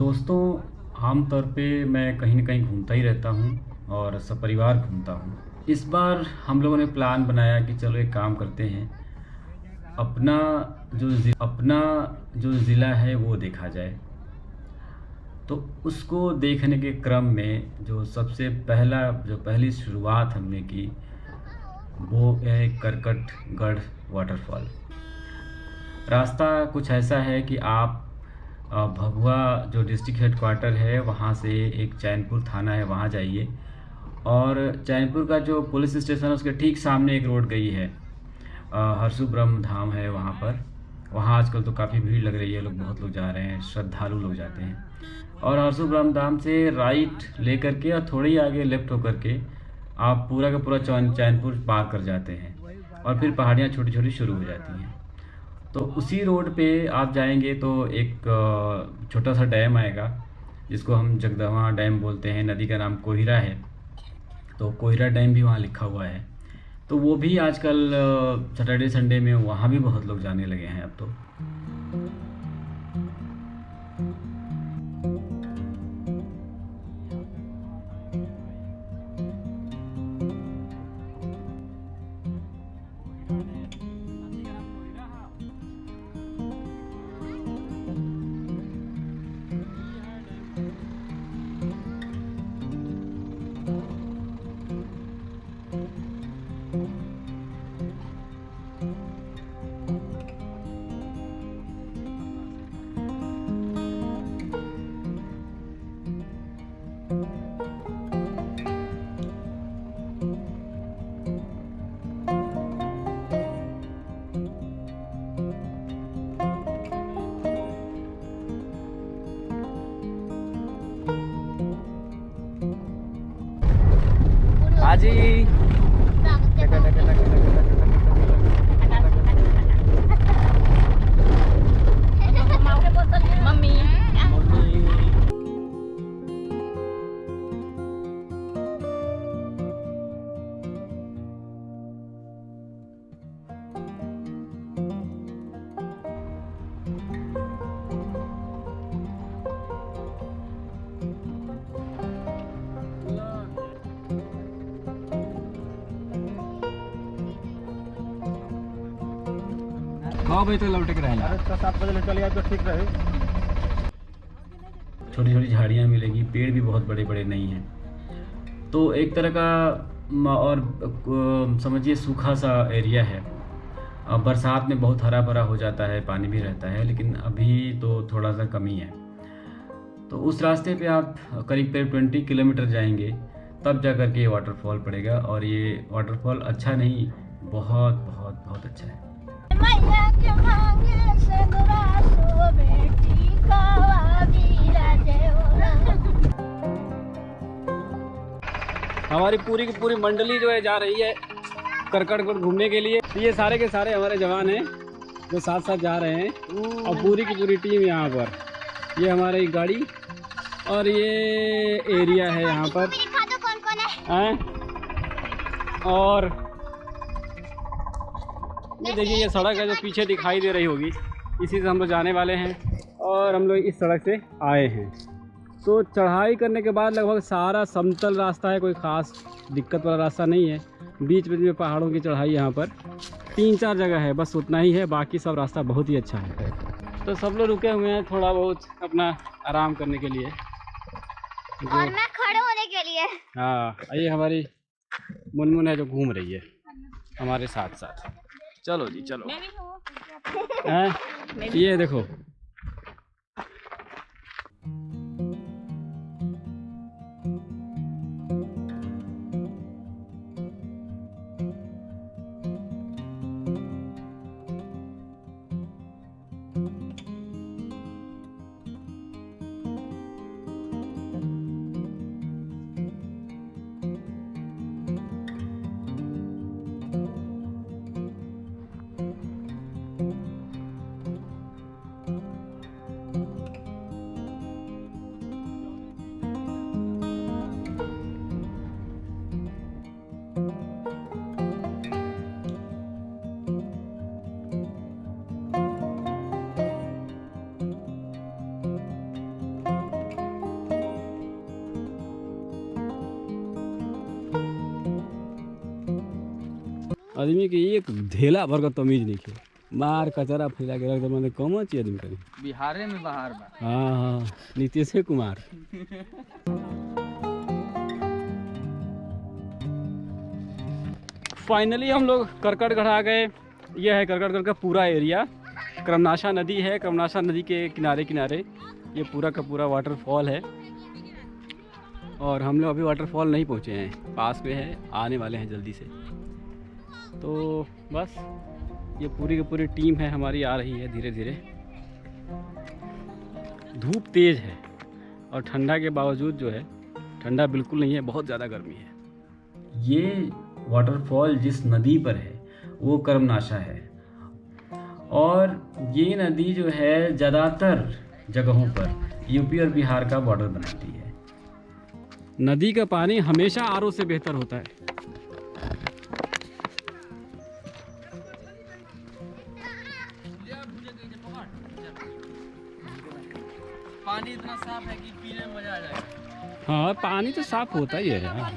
दोस्तों, आमतौर पे मैं कहीं न कहीं घूमता ही रहता हूँ और सपरिवार घूमता हूँ। इस बार हम लोगों ने प्लान बनाया कि चलो एक काम करते हैं, अपना जो ज़िला है वो देखा जाए। तो उसको देखने के क्रम में जो पहली शुरुआत हमने की, वो है करकटगढ़ वाटरफॉल। रास्ता कुछ ऐसा है कि आप भभुआ जो डिस्ट्रिक्ट हेडक्वार्टर है वहाँ से एक चैनपुर थाना है वहाँ जाइए और चैनपुर का जो पुलिस स्टेशन है उसके ठीक सामने एक रोड गई है। हरसू ब्रह्म धाम है वहाँ पर। वहाँ आजकल तो काफ़ी भीड़ लग रही है, बहुत लोग जा रहे हैं, श्रद्धालु लोग जाते हैं। और हरसू ब्रह्म धाम से राइट लेकर के और थोड़ी आगे लेफ्ट होकर के आप पूरा का पूरा चैनपुर पार कर जाते हैं और फिर पहाड़ियाँ छोटी छोटी शुरू हो जाती हैं। तो उसी रोड पे आप जाएंगे तो एक छोटा सा डैम आएगा जिसको हम जगदवा डैम बोलते हैं। नदी का नाम कोहिरा है, तो कोहिरा डैम भी वहाँ लिखा हुआ है। तो वो भी आजकल सैटरडे संडे में वहाँ भी बहुत लोग जाने लगे हैं अब तो। हाँ जी। मम्मी हाँ भाई, तो लौटे के रहेगा। 7 बजे चले आए तो ठीक रहे। छोटी छोटी झाड़ियाँ मिलेगी, पेड़ भी बहुत बड़े बड़े नहीं हैं। तो एक तरह का और समझिए सूखा सा एरिया है। बरसात में बहुत हरा भरा हो जाता है, पानी भी रहता है, लेकिन अभी तो थोड़ा सा कमी है। तो उस रास्ते पे आप करीब करीब 20 किलोमीटर जाएंगे तब जा कर के ये वाटरफॉल पड़ेगा। और ये वाटरफॉल अच्छा नहीं, बहुत बहुत बहुत अच्छा है। मैया के मांगे से दुरासो बेटी का वीरा देवरा। हमारी पूरी की पूरी मंडली जो है जा रही है करकटगढ़ घूमने के लिए। ये सारे के सारे हमारे जवान हैं जो साथ साथ जा रहे हैं और पूरी की पूरी टीम यहाँ पर। ये हमारी गाड़ी और ये एरिया है यहाँ पर। हैं? और ये देखिए, ये सड़क है जो पीछे दिखाई दे रही होगी, इसी से हम लोग जाने वाले हैं और हम लोग इस सड़क से आए हैं। तो चढ़ाई करने के बाद लगभग सारा समतल रास्ता है, कोई ख़ास दिक्कत वाला रास्ता नहीं है। बीच बीच में पहाड़ों की चढ़ाई यहाँ पर 3-4 जगह है, बस उतना ही है, बाकी सब रास्ता बहुत ही अच्छा है। तो सब लोग रुके हुए हैं थोड़ा बहुत अपना आराम करने के लिए और मैं खड़े होने के लिए। हाँ, ये हमारी मुनमुन है जो घूम रही है हमारे साथ साथ। चलो जी चलो। मैं भी हूँ। हैं? ये देखो, आदमी के एक ढेला भर का तमीज नहीं खे, मार कचरा फैला के रख दे, मैंने कम चाहिए आदमी करी। बिहारे में बाहर बा। हाँ हाँ, नीतीश कुमार। फाइनली हम लोग करकटगढ़ आ गए। यह है करकटगढ़ का पूरा एरिया। कर्मनाशा नदी है, कर्मनाशा नदी के किनारे किनारे ये पूरा का पूरा वाटरफॉल है। और हम लोग अभी वाटरफॉल नहीं पहुँचे हैं, पास में है, आने वाले हैं जल्दी से। तो बस ये पूरी की पूरी टीम है हमारी, आ रही है धीरे धीरे। धूप तेज़ है और ठंडा के बावजूद जो है, ठंडा बिल्कुल नहीं है, बहुत ज़्यादा गर्मी है। ये वाटरफॉल जिस नदी पर है वो कर्मनाशा है, और ये नदी जो है ज़्यादातर जगहों पर यूपी और बिहार का बॉर्डर बनाती है। नदी का पानी हमेशा आरओ से बेहतर होता है। पानी इतना साफ है कि पीने में मजा आ जाएगा। हाँ, पानी तो साफ होता ही है यार।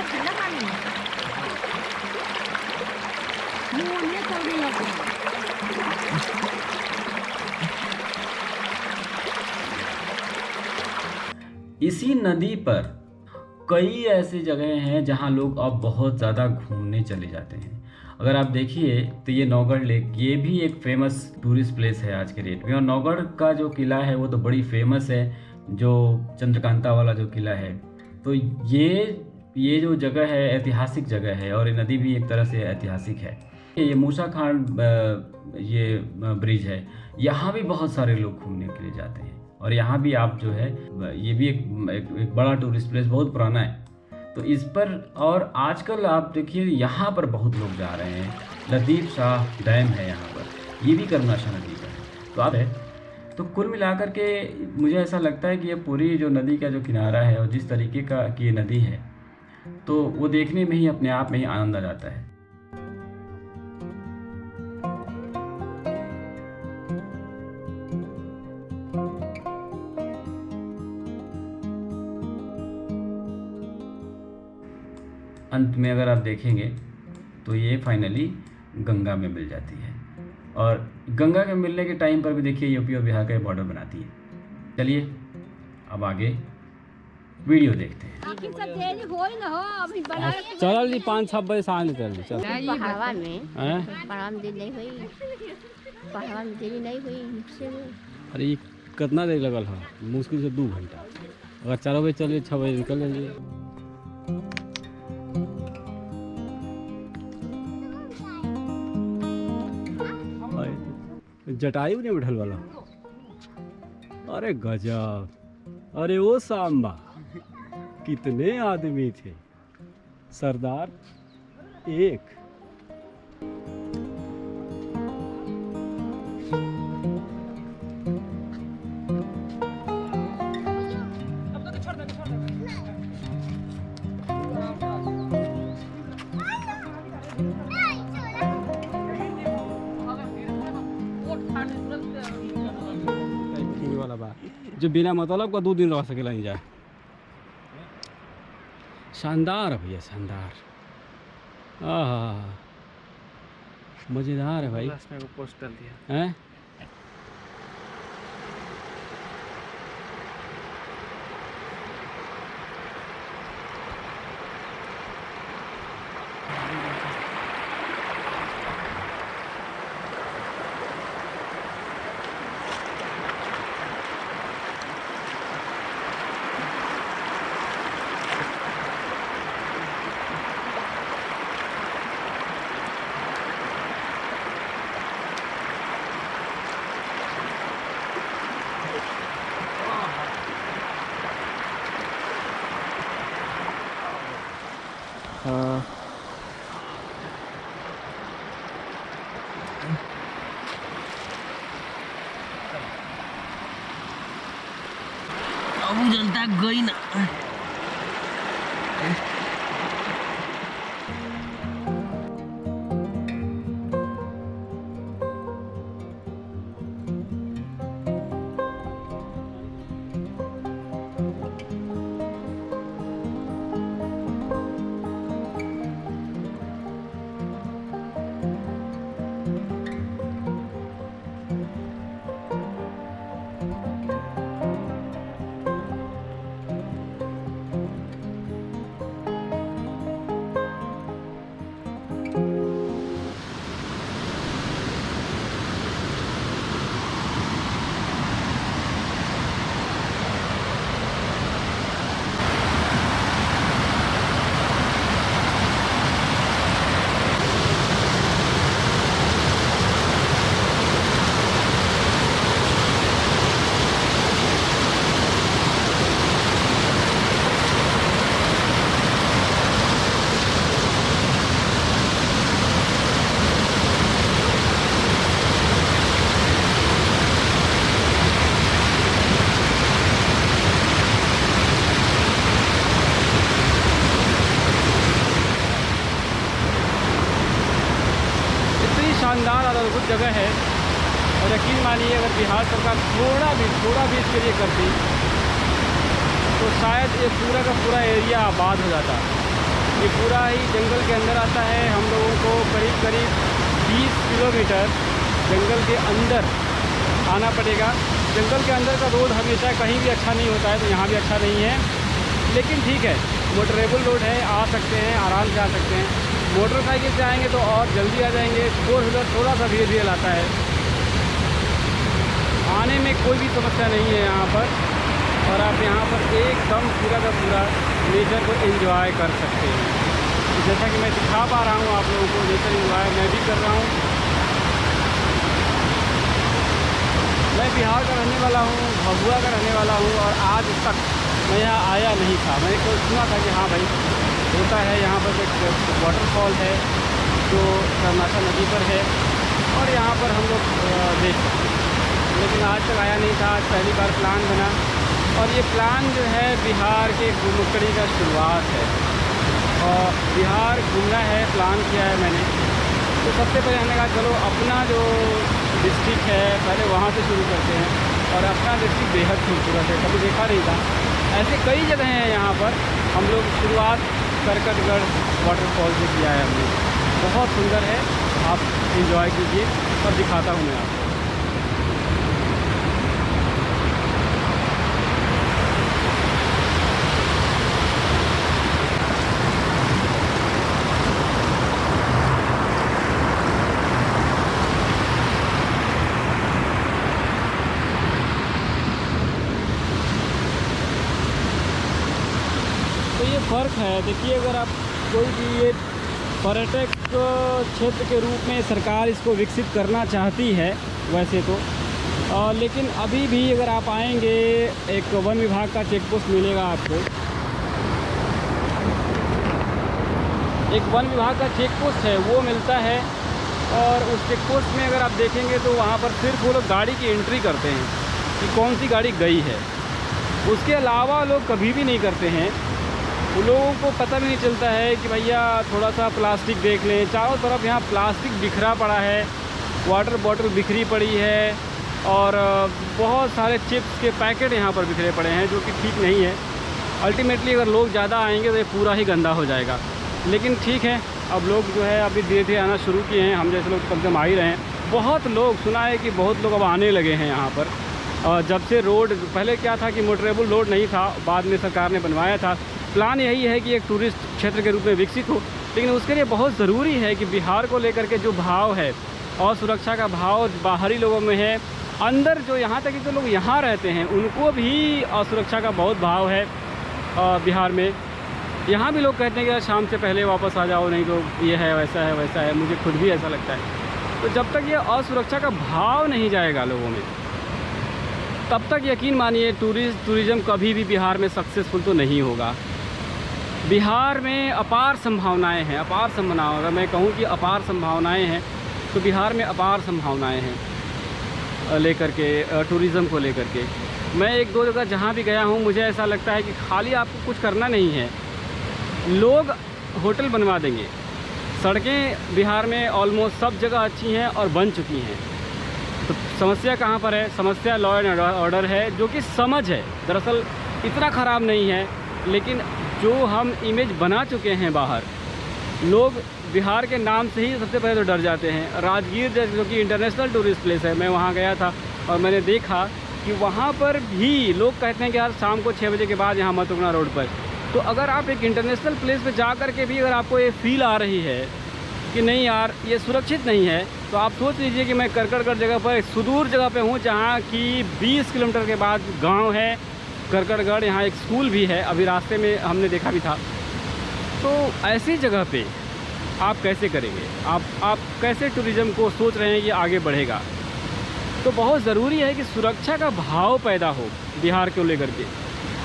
ठंडा पानी है। मुंह में चलने लगा। इसी नदी पर कई ऐसी जगह हैं जहां लोग अब बहुत ज़्यादा घूमने चले जाते हैं। अगर आप देखिए तो ये नौगढ़ लेक, ये भी एक फेमस टूरिस्ट प्लेस है आज के डेट में। और नौगढ़ का जो किला है वो तो बड़ी फेमस है, जो चंद्रकांता वाला जो किला है। तो ये जो जगह है ऐतिहासिक जगह है, और ये नदी भी एक तरह से ऐतिहासिक है। ये मूसा खान ये ब्रिज है, यहाँ भी बहुत सारे लोग घूमने के लिए जाते हैं। और यहाँ भी आप जो है, ये भी एक बड़ा टूरिस्ट प्लेस, बहुत पुराना है। तो इस पर, और आजकल आप देखिए यहाँ पर बहुत लोग जा रहे हैं। लतीफ़ शाह डैम है यहाँ पर, ये भी कर्मनाशा नदी का है। तो आप है, तो कुल मिलाकर के मुझे ऐसा लगता है कि ये पूरी जो नदी का जो किनारा है और जिस तरीके का कि ये नदी है, तो वो देखने में ही अपने आप में ही आनंद आ जाता है। अंत में अगर आप देखेंगे तो ये फाइनली गंगा में मिल जाती है, और गंगा के मिलने के टाइम पर भी देखिए यूपी और बिहार का ये बॉर्डर बनाती है। चलिए अब आगे वीडियो देखते हैं। चल जी 5-6 बजे सांझ चल जी, चल। पहाड़वा में हैं? पहाड़वा में देरी नहीं हुई, पहाड़वा में देरी नहीं हुई मुझसे। अरे ये कितना देर लगल है? मुश्किल से 2 घंटा। अगर 4 बजे चलिए, 6 बजे निकल जाइए। जटायु ने बैठल वाला, अरे गजब। अरे वो सांबा, कितने आदमी थे। सरदार 1। वाला बा जो बिना मतलब का 2 दिन रह सकेला नहीं जाए। शानदार है भैया, शानदार। मज़ेदार है भाई। पोस्ट डाल दिया हैं? अब जनता गई ना। शानदार और अद्भुत जगह है। और यकीन मानिए अगर बिहार सरकार थोड़ा भी इसके लिए करती तो शायद ये पूरा का पूरा एरिया आबाद हो जाता। ये पूरा ही जंगल के अंदर आता है। हम लोगों को करीब 20 किलोमीटर जंगल के अंदर आना पड़ेगा। जंगल के अंदर का रोड हमेशा कहीं भी अच्छा नहीं होता है, तो यहाँ भी अच्छा नहीं है, लेकिन ठीक है, मोटरेबल रोड है, आ सकते हैं, आराम से आ सकते हैं। मोटरसाइकिल से आएंगे तो और जल्दी आ जाएंगे। 4 व्हीलर थोड़ा सा धीरे लाता है। आने में कोई भी समस्या नहीं है यहाँ पर, और आप यहाँ पर एकदम पूरा का पूरा नेचर को एंजॉय कर सकते हैं। तो जैसा कि मैं दिखा पा रहा हूँ आप लोगों को, नेचर एंजॉय मैं भी कर रहा हूँ। मैं बिहार का रहने वाला हूँ, भभुआ का रहने वाला हूँ, और आज तक मैं यहाँ आया नहीं था। मैंने तो सुना था कि हाँ भाई होता है, यहाँ पर एक वाटरफॉल है जो कर्नाशा नदी पर है, और यहाँ पर हम लोग देख सकते हैं, लेकिन आज तक आया नहीं था। आज पहली बार प्लान बना, और ये प्लान जो है बिहार के घुमक्कड़ी का शुरुआत है, और बिहार घूमना है, प्लान किया है मैंने। तो सबसे पहले हमने कहा चलो अपना जो डिस्ट्रिक्ट है पहले वहाँ से शुरू करते हैं, और अपना डिस्ट्रिक्ट बेहद खूबसूरत है, कभी देखा नहीं था। ऐसे कई जगह हैं यहाँ पर। हम लोग शुरुआत करकटगढ़ वाटरफॉल से किया है हमने, बहुत सुंदर है, आप एंजॉय कीजिए, और दिखाता हूँ मैं आपको। तो ये फ़र्क है, देखिए, अगर आप कोई भी ये पर्यटक क्षेत्र के रूप में सरकार इसको विकसित करना चाहती है वैसे तो, लेकिन अभी भी अगर आप आएंगे, एक वन विभाग का चेक पोस्ट मिलेगा आपको। एक वन विभाग का चेक पोस्ट है वो मिलता है, और उस चेक पोस्ट में अगर आप देखेंगे तो वहाँ पर सिर्फ वो लोग गाड़ी की एंट्री करते हैं कि कौन सी गाड़ी गई है। उसके अलावा लोग कभी भी नहीं करते हैं। उन लोगों को पता भी नहीं चलता है कि भैया थोड़ा सा प्लास्टिक देख लें। चारों तरफ यहाँ प्लास्टिक बिखरा पड़ा है, वाटर बॉटल बिखरी पड़ी है, और बहुत सारे चिप्स के पैकेट यहाँ पर बिखरे पड़े हैं, जो कि ठीक नहीं है। अल्टीमेटली अगर लोग ज़्यादा आएंगे तो ये पूरा ही गंदा हो जाएगा। लेकिन ठीक है, अब लोग जो है अभी धीरे धीरे आना शुरू किए हैं। हम जैसे लोग कम से कम आ ही रहे हैं। बहुत लोग, सुना है कि बहुत लोग अब आने लगे हैं यहाँ पर। जब से रोड, पहले क्या था कि मोटरेबल रोड नहीं था, बाद में सरकार ने बनवाया था। प्लान यही है कि एक टूरिस्ट क्षेत्र के रूप में विकसित हो, लेकिन उसके लिए बहुत ज़रूरी है कि बिहार को लेकर के जो भाव है, और सुरक्षा का भाव बाहरी लोगों में है, अंदर जो यहाँ तक कि जो लोग यहाँ रहते हैं उनको भी असुरक्षा का बहुत भाव है बिहार में। यहाँ भी लोग कहते हैं कि यार शाम से पहले वापस आ जाओ, नहीं तो ये है, वैसा है, वैसा है। मुझे खुद भी ऐसा लगता है। तो जब तक ये असुरक्षा का भाव नहीं जाएगा लोगों में, तब तक यकीन मानिए टूरिज़्म कभी भी बिहार में सक्सेसफुल तो नहीं होगा। बिहार में अपार संभावनाएं हैं, अपार संभावनाएं। अगर मैं कहूँ कि अपार संभावनाएं हैं, तो बिहार में अपार संभावनाएं हैं लेकर के, टूरिज़्म को लेकर के। मैं 1-2 जगह जहाँ भी गया हूँ, मुझे ऐसा लगता है कि खाली आपको कुछ करना नहीं है, लोग होटल बनवा देंगे। सड़कें बिहार में ऑलमोस्ट सब जगह अच्छी हैं और बन चुकी हैं। तो समस्या कहाँ पर है? समस्या लॉ एंड ऑर्डर है, जो कि समझ है, दरअसल इतना ख़राब नहीं है, लेकिन जो हम इमेज बना चुके हैं बाहर, लोग बिहार के नाम से ही सबसे पहले तो डर जाते हैं। राजगीर जो कि इंटरनेशनल टूरिस्ट प्लेस है, मैं वहाँ गया था और मैंने देखा कि वहाँ पर भी लोग कहते हैं कि यार शाम को 6 बजे के बाद यहाँ मत रुकना रोड पर। तो अगर आप एक इंटरनेशनल प्लेस पे जा कर के भी अगर आपको ये फील आ रही है कि नहीं यार ये सुरक्षित नहीं है, तो आप सोच लीजिए कि मैं करकटगढ़ जगह पर, एक सुदूर जगह पे हूँ, जहाँ की 20 किलोमीटर के बाद गांव है करकटगढ़। यहाँ एक स्कूल भी है, अभी रास्ते में हमने देखा भी था। तो ऐसी जगह पे आप कैसे करेंगे? आप कैसे टूरिज़्म को सोच रहे हैं कि आगे बढ़ेगा? तो बहुत ज़रूरी है कि सुरक्षा का भाव पैदा हो बिहार को लेकर के,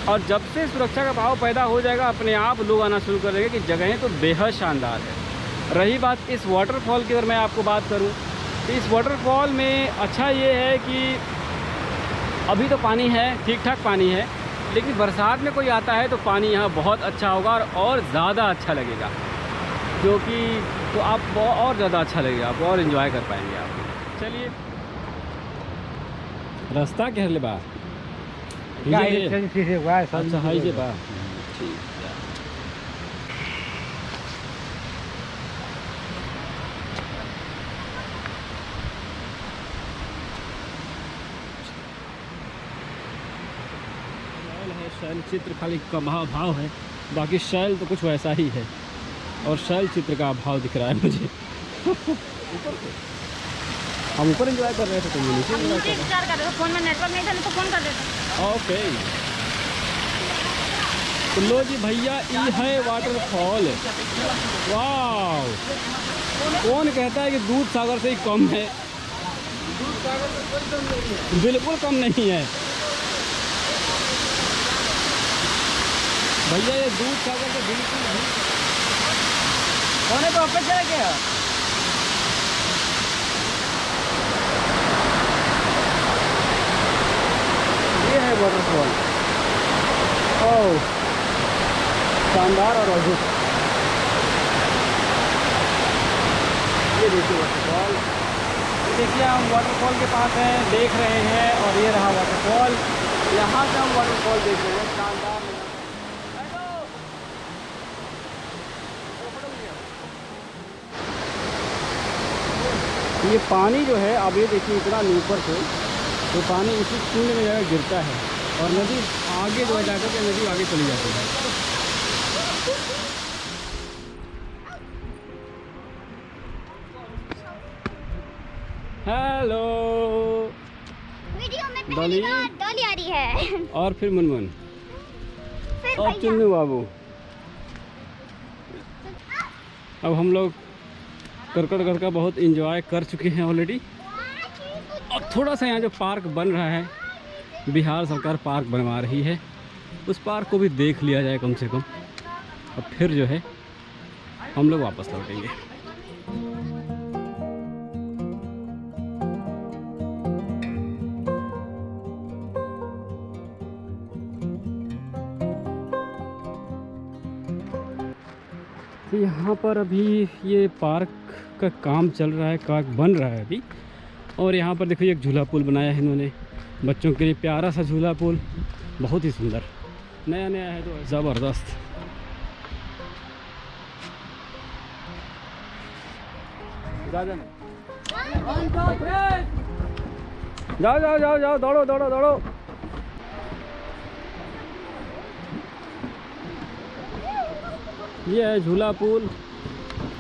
और जब से सुरक्षा का भाव पैदा हो जाएगा, अपने आप लोग आना शुरू कर देंगे कि जगहें तो बेहद शानदार है। रही बात इस वाटरफॉल की, अगर मैं आपको बात करूं, तो इस वाटरफॉल में अच्छा ये है कि अभी तो पानी है, ठीक ठाक पानी है, लेकिन बरसात में कोई आता है तो पानी यहाँ बहुत अच्छा होगा और ज़्यादा अच्छा लगेगा। जो कि तो आप और ज़्यादा अच्छा लगेगा, आप और इन्जॉय कर पाएंगे आप। चलिए रास्ता क्या है बा अच्छा हाई जे बा ठीक है। शैल चित्र खाली का भाव है, बाकी शैल तो कुछ वैसा ही है और शैल चित्र का अभाव दिख रहा है मुझे। हम ऊपर एंजॉय कर रहे थे, तुम नीचे एंजॉय कर रहे थे। फोन में नेटवर्क नहीं था तो फोन कर देता। ओके तो लो जी भैया, ये है वाटरफॉल। वाह, कौन कहता है कि दूध सागर से ही कम है? दूध सागर से कोई कम नहीं है, बिल्कुल कम नहीं है भैया, ये दूध सागर से बिल्कुल नहीं। कौन है तो वापस चला गया? ये है वाटरफॉल। ओह शानदार और अद्भुत। ये देखिए वाटरफॉल, देखिए हम वाटरफॉल के पास हैं, देख रहे हैं, और ये रहा वाटरफॉल। यहाँ से हम वाटरफॉल देख रहे हैं, शानदार। ये पानी जो है, अब ये देखिए इतना ऊपर से तो पानी इसी कुंड में जाकर गिरता है और नदी आगे जो है जाकर के नदी आगे चली जाती है। हेलो वीडियो में डॉली। पहली बार डॉली आ रही है और फिर मुनमुन फिर और चुन्नू बाबू। अब हम लोग करकटगढ़ का बहुत एंजॉय कर चुके हैं ऑलरेडी। अब थोड़ा सा यहाँ जो पार्क बन रहा है, बिहार सरकार पार्क बनवा रही है, उस पार्क को भी देख लिया जाए कम से कम। अब फिर जो है हम लोग वापस लौटेंगे। तो यहाँ पर अभी ये पार्क का काम चल रहा है, पार्क बन रहा है अभी। और यहाँ पर देखो एक झूला पुल बनाया है इन्होंने बच्चों के लिए, प्यारा सा झूला पुल, बहुत ही सुंदर, नया नया है तो ज़बरदस्त। जाओ जाओ जाओ जाओ, दौड़ो दौड़ो दौड़ो। ये है झूला पुल,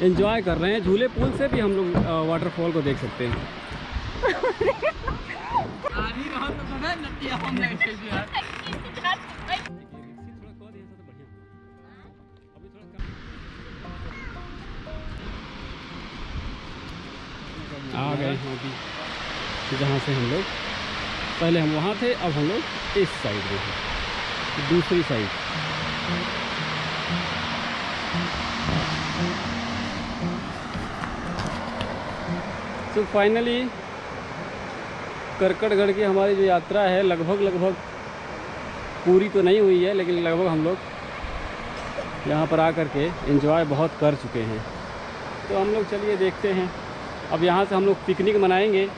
एंजॉय कर रहे हैं। झूले पुल से भी हम लोग वाटरफॉल को देख सकते हैं। आ गए हैं अभी जहाँ से हम लोग पहले हम वहाँ थे, अब हम लोग इस साइड में हैं, दूसरी साइड। तो फाइनली करकटगढ़ की हमारी जो यात्रा है लगभग पूरी तो नहीं हुई है, लेकिन लगभग हम लोग यहाँ पर आकर के एंजॉय बहुत कर चुके हैं। तो हम लोग चलिए देखते हैं, अब यहाँ से हम लोग पिकनिक मनाएंगे।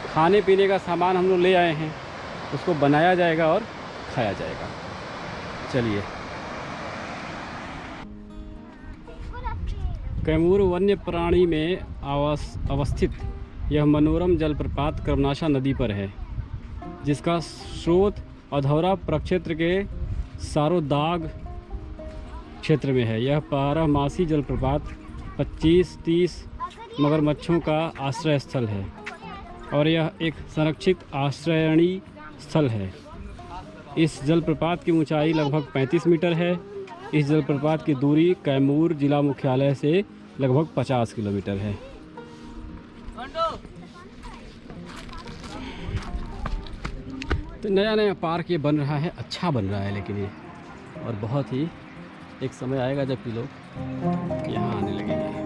खाने पीने का सामान हम लोग ले आए हैं, उसको बनाया जाएगा और खाया जाएगा। चलिए। कैमूर वन्य प्राणी में अवस्थित यह मनोरम जलप्रपात कर्मनाशा नदी पर है, जिसका स्रोत अधौरा प्रक्षेत्र के सारोदाग क्षेत्र में है। यह 12मासी जलप्रपात 25-30 मगरमच्छों का आश्रय स्थल है और यह एक संरक्षित आश्रयणी स्थल है। इस जलप्रपात की ऊंचाई लगभग 35 मीटर है। इस जलप्रपात की दूरी कैमूर जिला मुख्यालय से लगभग 50 किलोमीटर है। तो नया नया पार्क ये बन रहा है, अच्छा बन रहा है, लेकिन ये और बहुत ही एक समय आएगा जब कि लोग यहाँ आने लगेंगे।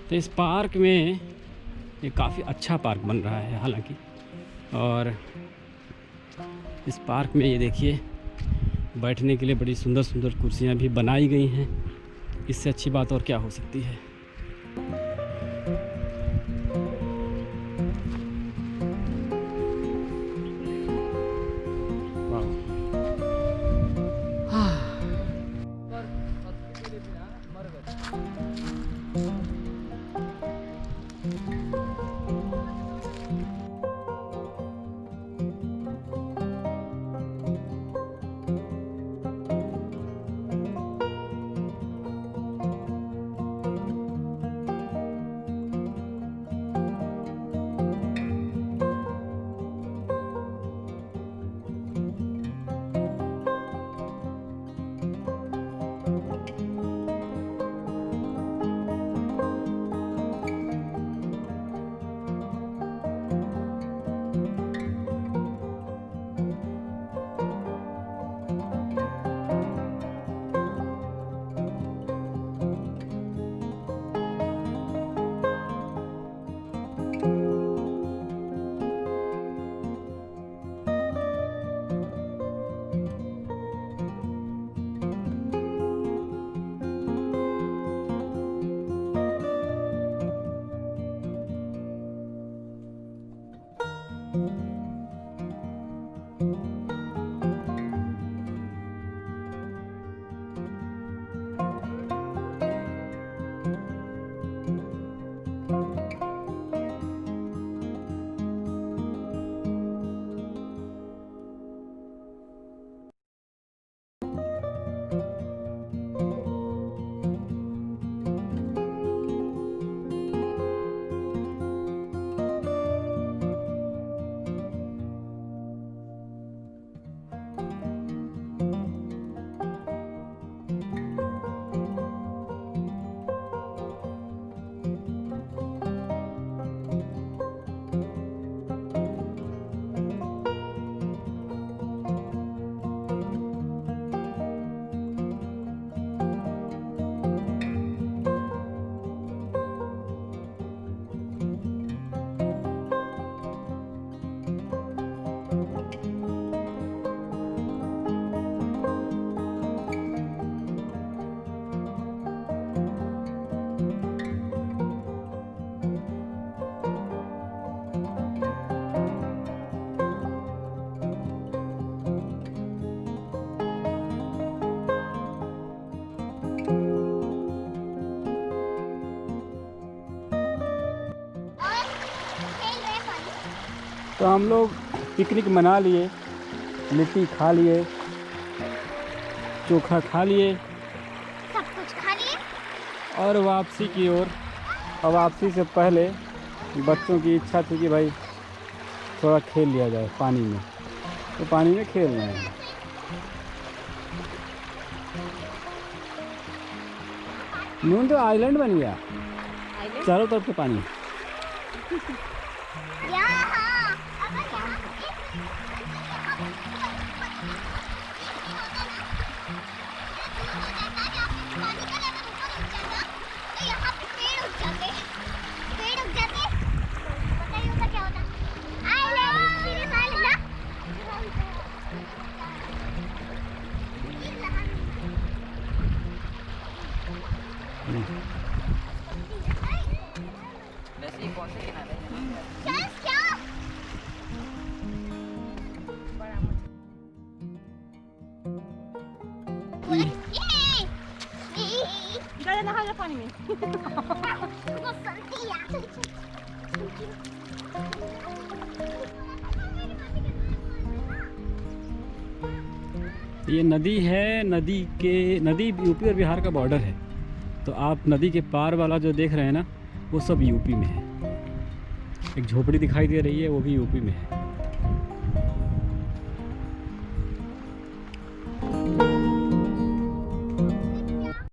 तो इस पार्क में ये काफ़ी अच्छा पार्क बन रहा है हालांकि, और इस पार्क में ये देखिए बैठने के लिए बड़ी सुंदर सुंदर कुर्सियाँ भी बनाई गई हैं। इससे अच्छी बात और क्या हो सकती है। तो हम लोग पिकनिक मना लिए, लिट्टी खा लिए, चोखा खा लिए, सब कुछ खा लिए और वापसी की ओर। और वापसी से पहले बच्चों की इच्छा थी कि भाई थोड़ा खेल लिया जाए पानी में, तो पानी में खेल रहे हैं। नून तो आइलैंड बन गया, चारों तरफ से पानी। वैसे ही कौन से किनारे हैं? पानी में ये नदी है, नदी यूपी और बिहार का बॉर्डर है। तो आप नदी के पार वाला जो देख रहे हैं ना, वो सब यूपी में है। एक झोपड़ी दिखाई दे रही है, वो भी यूपी में है।